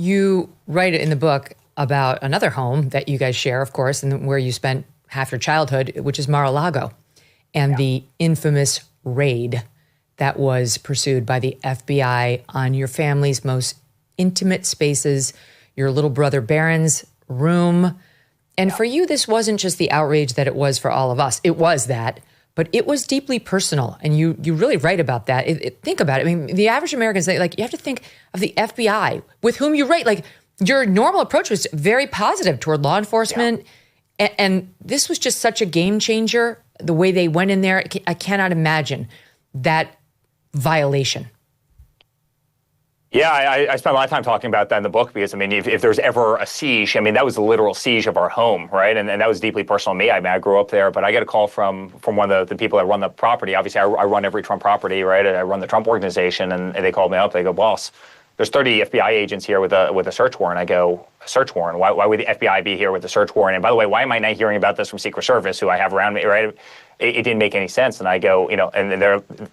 You write in the book about another home that you guys share, of course, and where you spent half your childhood, which is Mar-a-Lago, and the infamous raid that was pursued by the FBI on your family's most intimate spaces, your little brother Barron's room. And for you, this wasn't just the outrage that it was for all of us. It was that, but it was deeply personal. And you really write about that. Think about it. I mean, the average American, like, you have to think of the FBI with whom you write. Like, your normal approach was very positive toward law enforcement. Yeah. And this was just such a game changer, the way they went in there. I cannot imagine that violation. Yeah, I spent a lot of time talking about that in the book because, I mean, if there's ever a siege, I mean, that was a literal siege of our home, right? And that was deeply personal to me. I mean, I grew up there, but I get a call from one of the people that run the property. Obviously, I run every Trump property, right? I run the Trump organization, and they called me up. They go, boss, there's 30 FBI agents here with a search warrant. I go, a search warrant? Why would the FBI be here with a search warrant? And by the way, why am I not hearing about this from Secret Service, who I have around me, right? It didn't make any sense. And I go, and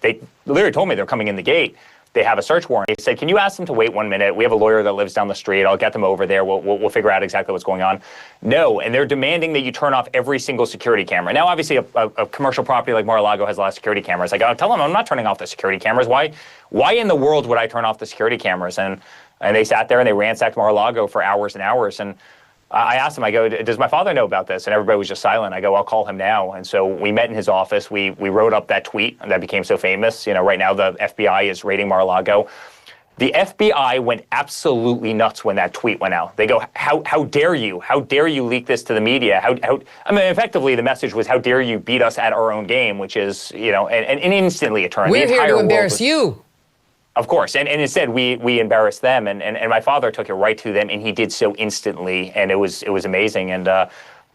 they literally told me they're coming in the gate. They have a search warrant. They said, can you ask them to wait 1 minute? We have a lawyer that lives down the street. I'll get them over there. We'll figure out exactly what's going on. No, and they're demanding that you turn off every single security camera. Now, obviously, a commercial property like Mar-a-Lago has a lot of security cameras. I go, tell them I'm not turning off the security cameras. Why in the world would I turn off the security cameras? And they sat there and they ransacked Mar-a-Lago for hours and hours. And I asked him, I go, does my father know about this? And everybody was just silent. I go, I'll call him now. And so we met in his office. We wrote up that tweet that became so famous. Right now the FBI is raiding Mar-a-Lago. The FBI went absolutely nuts when that tweet went out. They go, how dare you? How dare you leak this to the media? I mean, effectively, the message was, how dare you beat us at our own game, which is, and instantly it turned. We're here to embarrass you. Of course, and instead we embarrassed them, and my father took it right to them, and he did so instantly, and it was amazing, and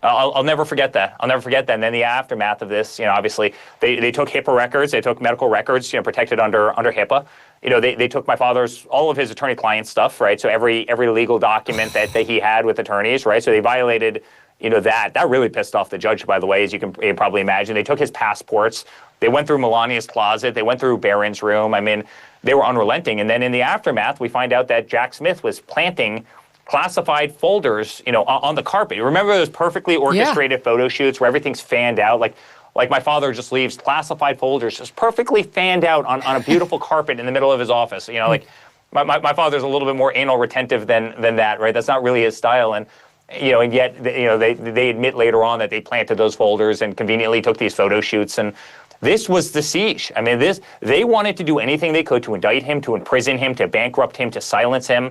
I'll never forget that. I'll never forget that. And then the aftermath of this, obviously they took HIPAA records, they took medical records, protected under HIPAA. They took my father's all of his attorney-client stuff, right? So every legal document that he had with attorneys, right? So they violated, that really pissed off the judge, by the way, as you can probably imagine. They took his passports, they went through Melania's closet, they went through Barron's room. I mean, they were unrelenting. And then in the aftermath, we find out that Jack Smith was planting classified folders, on the carpet. You remember those perfectly orchestrated photo shoots where everything's fanned out? Like my father just leaves classified folders just perfectly fanned out on a beautiful carpet in the middle of his office. Like my father's a little bit more anal retentive than that, right? That's not really his style. And and yet, they admit later on that they planted those folders and conveniently took these photo shoots. And this was the siege. I mean, they wanted to do anything they could to indict him, to imprison him, to bankrupt him, to silence him.